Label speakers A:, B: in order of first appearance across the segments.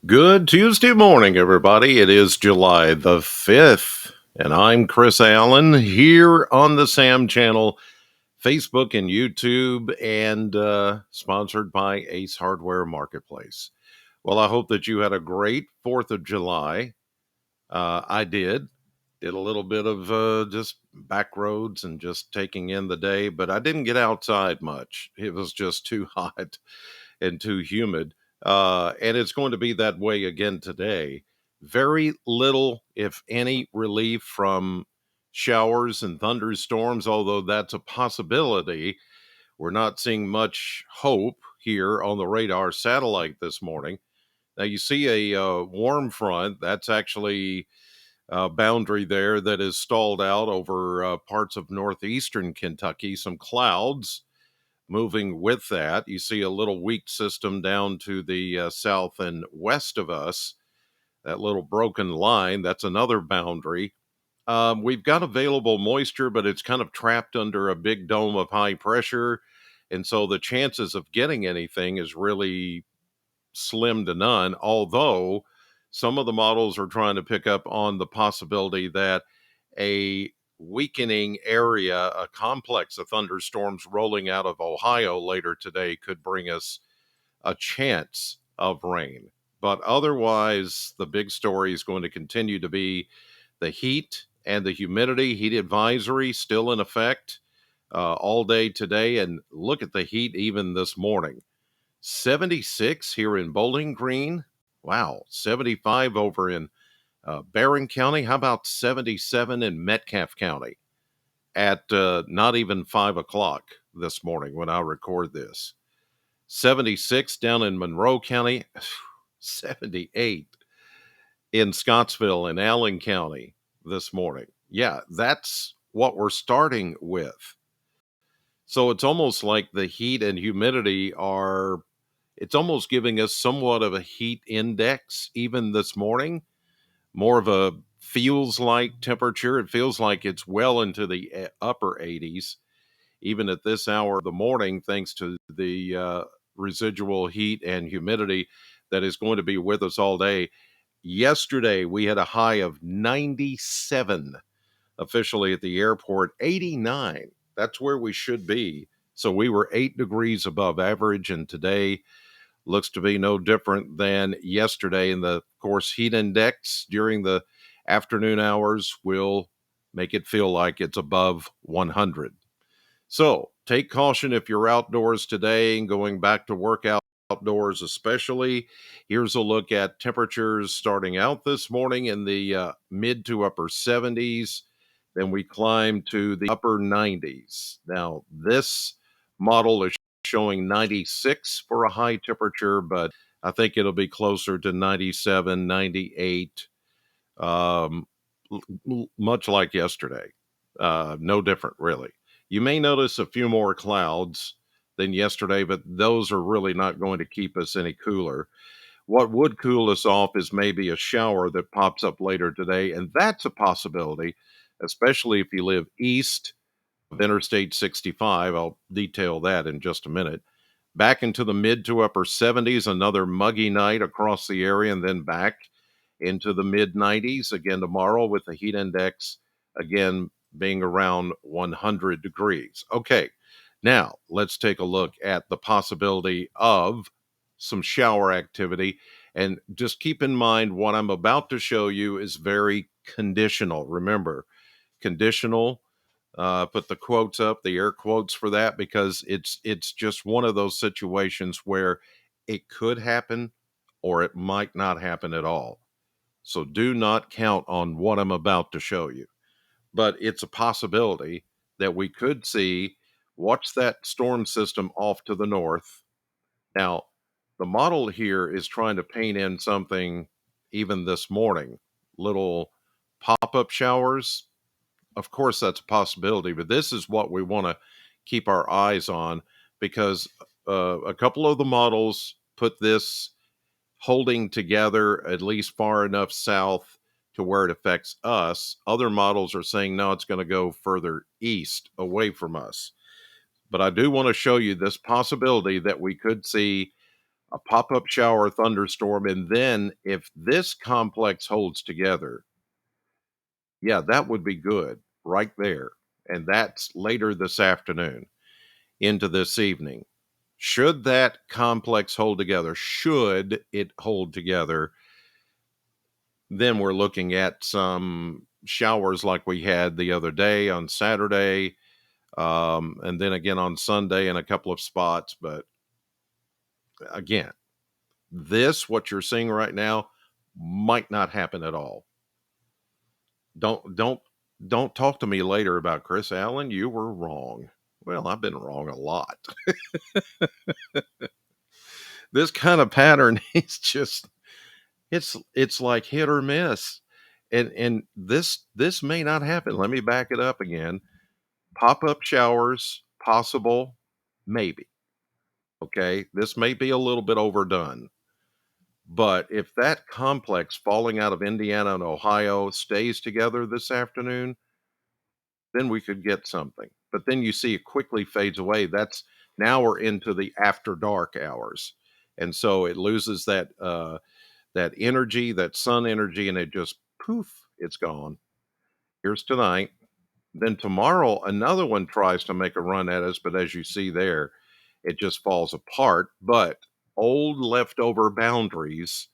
A: Good Tuesday morning, everybody. It is July the 5th, and I'm Chris Allen here on the Sam channel, Facebook and YouTube, and sponsored by Ace Hardware Marketplace. Well, I hope that you had a great 4th of July. I did. Did a little bit of just back roads and just taking in the day, but I didn't get outside much. It was just too hot and too humid. And it's going to be that way again today. Very little, if any, relief from showers and thunderstorms, although that's a possibility. We're not seeing much hope here on the radar satellite this morning. Now, you see a warm front. That's actually a boundary there that is stalled out over parts of northeastern Kentucky. Some clouds moving with that. You see a little weak system down to the south and west of us. That little broken line, that's another boundary. We've got available moisture, but it's kind of trapped under a big dome of high pressure. And so the chances of getting anything is really slim to none, although some of the models are trying to pick up on the possibility that a weakening area, a complex of thunderstorms rolling out of Ohio later today could bring us a chance of rain. But otherwise, the big story is going to continue to be the heat and the humidity. Heat advisory still in effect all day today. And look at the heat even this morning. 76 here in Bowling Green. Wow. 75 over in Barron County. How about 77 in Metcalfe County at not even 5 o'clock this morning when I record this? 76 down in Monroe County. 78 in Scottsville and Allen County this morning. Yeah, that's what we're starting with. So it's almost like the heat and humidity are, it's almost giving us somewhat of a heat index even this morning, more of a feels like temperature. It feels like it's well into the upper 80s, even at this hour of the morning, thanks to the residual heat and humidity that is going to be with us all day. Yesterday, we had a high of 97 officially at the airport, 89. That's where we should be. So we were 8 degrees above average, and today looks to be no different than yesterday. And the, of course, heat index during the afternoon hours will make it feel like it's above 100. So take caution if you're outdoors today and going back to work outdoors, especially. Here's a look at temperatures starting out this morning in the mid to upper 70s. Then we climb to the upper 90s. Now, this model is showing 96 for a high temperature, but I think it'll be closer to 97, 98, um, much like yesterday. No different, really. You may notice a few more clouds than yesterday, but those are really not going to keep us any cooler. What would cool us off is maybe a shower that pops up later today, and that's a possibility, especially if you live east of Interstate 65. I'll detail that in just a minute. Back into the mid to upper 70s, another muggy night across the area, and then back into the mid 90s again tomorrow with the heat index again being around 100 degrees. Okay, now let's take a look at the possibility of some shower activity. And just keep in mind what I'm about to show you is very conditional. Remember, conditional. Put the quotes up, the air quotes for that, because it's just one of those situations where it could happen or it might not happen at all. So do not count on what I'm about to show you. But it's a possibility that we could see, watch that storm system off to the north. Now, the model here is trying to paint in something even this morning, little pop-up showers. Of course, that's a possibility, but this is what we want to keep our eyes on because a couple of the models put this holding together at least far enough south to where it affects us. Other models are saying, no, it's going to go further east away from us. But I do want to show you this possibility that we could see a pop-up shower thunderstorm. And then if this complex holds together, yeah, that would be good right there. And that's later this afternoon into this evening. Should that complex hold together, should it hold together, then we're looking at some showers like we had the other day on Saturday, and then again on Sunday in a couple of spots. But again, what you're seeing right now might not happen at all. Don't don't don't talk to me later about Chris Allen. You were wrong. Well, I've been wrong a lot. This kind of pattern is just it's like hit or miss. And this may not happen. Let me back it up again. Pop-up showers possible, maybe. Okay, this may be a little bit overdone. But if that complex falling out of Indiana and Ohio stays together this afternoon, then we could get something. But then you see it quickly fades away. That's now we're into the after dark hours. And so it loses that energy, that sun energy, and it just poof, it's gone. Here's tonight. Then tomorrow, another one tries to make a run at us, but as you see there, it just falls apart. But old leftover boundaries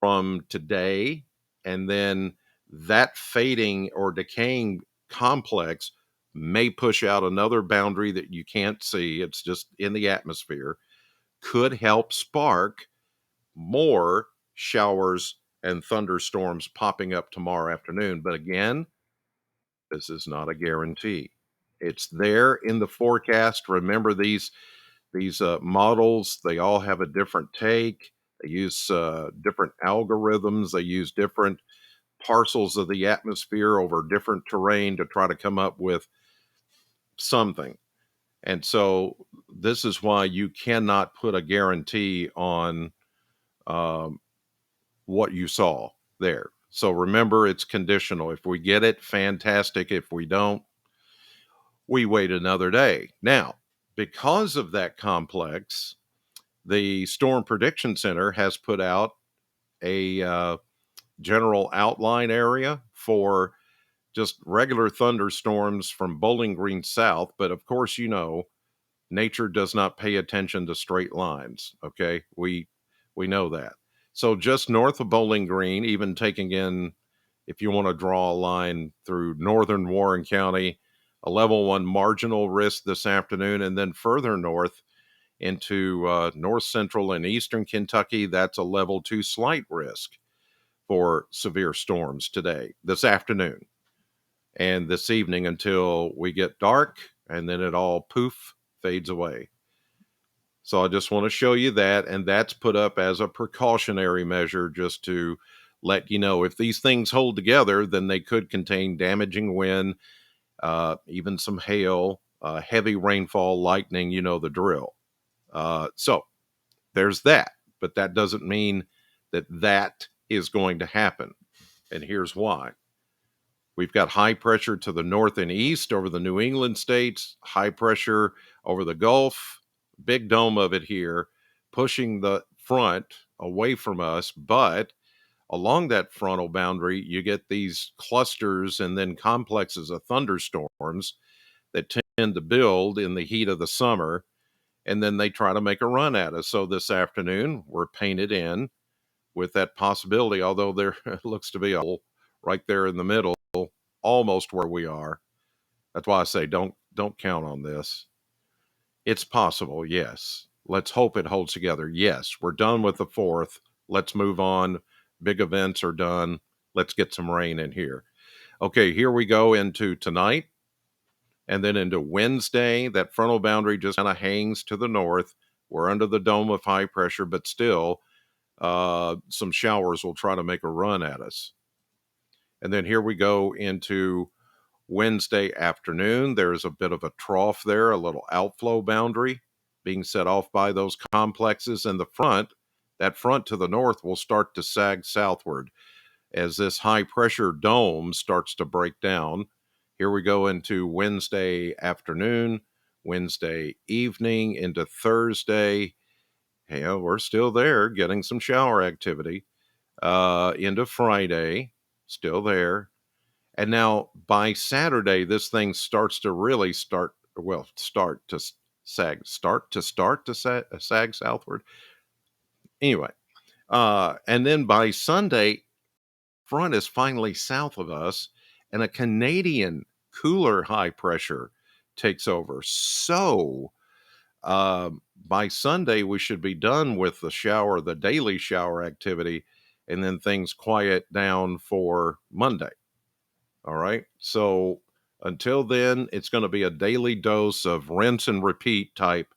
A: from today, and then that fading or decaying complex may push out another boundary that you can't see. It's just in the atmosphere, could help spark more showers and thunderstorms popping up tomorrow afternoon. But again, this is not a guarantee. It's there in the forecast. Remember these models, they all have a different take. They use different algorithms. They use different parcels of the atmosphere over different terrain to try to come up with something. And so this is why you cannot put a guarantee on um, what you saw there. So remember, it's conditional. If we get it, fantastic. If we don't, we wait another day. Now, because of that complex, the Storm Prediction Center has put out a general outline area for just regular thunderstorms from Bowling Green south. But of course, nature does not pay attention to straight lines. Okay, we know that. So just north of Bowling Green, even taking in, if you want to draw a line through northern Warren County, a level 1 marginal risk this afternoon, and then further north into north central and eastern Kentucky, that's a level 2 slight risk for severe storms this afternoon, and this evening until we get dark, and then it all poof fades away. So I just want to show you that, and that's put up as a precautionary measure just to let you know if these things hold together, then they could contain damaging wind, even some hail, heavy rainfall, lightning, the drill. So there's that, but that doesn't mean that is going to happen. And here's why. We've got high pressure to the north and east over the New England states, high pressure over the Gulf, big dome of it here, pushing the front away from us. But along that frontal boundary, you get these clusters and then complexes of thunderstorms that tend to build in the heat of the summer. And then they try to make a run at us. So this afternoon, we're painted in with that possibility, although there looks to be a hole right there in the middle, almost where we are. That's why I say don't count on this. It's possible, yes. Let's hope it holds together. Yes, we're done with the 4th. Let's move on. Big events are done. Let's get some rain in here. Okay, here we go into tonight and then into Wednesday. That frontal boundary just kind of hangs to the north. We're under the dome of high pressure, but still some showers will try to make a run at us. And then here we go into Wednesday afternoon. There's a bit of a trough there, a little outflow boundary being set off by those complexes. And that front to the north will start to sag southward as this high pressure dome starts to break down. Here we go into Wednesday afternoon, Wednesday evening, into Thursday. Yeah, we're still there getting some shower activity. Into Friday, still there. And now by Saturday, this thing starts to really start to sag southward. Anyway, and then by Sunday, front is finally south of us, and a Canadian cooler high pressure takes over. So by Sunday, we should be done with the daily shower activity, and then things quiet down for Monday. All right. So until then, it's going to be a daily dose of rinse and repeat type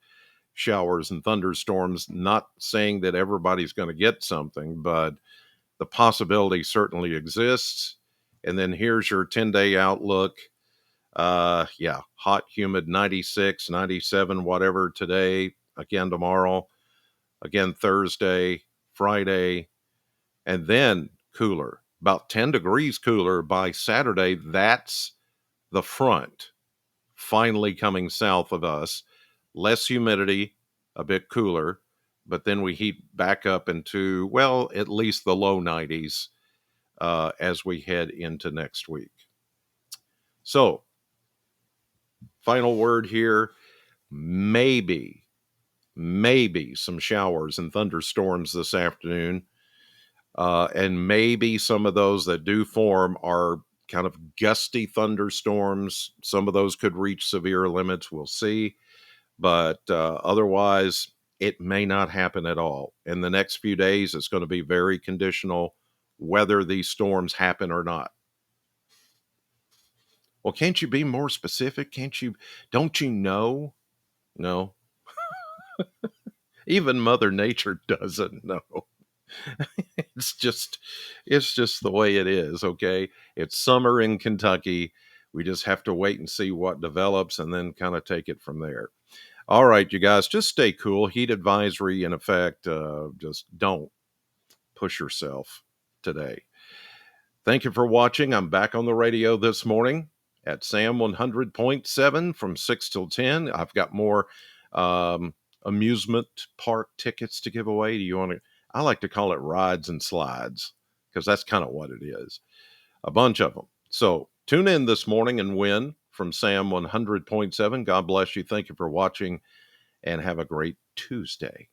A: showers and thunderstorms. Not saying that everybody's going to get something, but the possibility certainly exists. And then here's your 10-day outlook. Yeah, hot, humid, 96, 97, whatever today, again tomorrow, again Thursday, Friday, and then cooler, about 10 degrees cooler by Saturday. That's the front finally coming south of us. Less humidity, a bit cooler, but then we heat back up into, well, at least the low 90s as we head into next week. So, final word here, maybe some showers and thunderstorms this afternoon. And maybe some of those that do form are kind of gusty thunderstorms. Some of those could reach severe limits. We'll see. But otherwise, it may not happen at all. In the next few days, it's going to be very conditional whether these storms happen or not. Well, can't you be more specific? Don't you know? No, even Mother Nature doesn't know. It's just the way it is, okay? It's summer in Kentucky. We just have to wait and see what develops and then kind of take it from there. All right, you guys, just stay cool. Heat advisory in effect. Just don't push yourself today. Thank you for watching. I'm back on the radio this morning at Sam 100.7 from 6 till 10. I've got more um, amusement park tickets to give away. Do you want to? I like to call it rides and slides because that's kind of what it is. A bunch of them. So tune in this morning and win from Sam 100.7. God bless you. Thank you for watching and have a great Tuesday.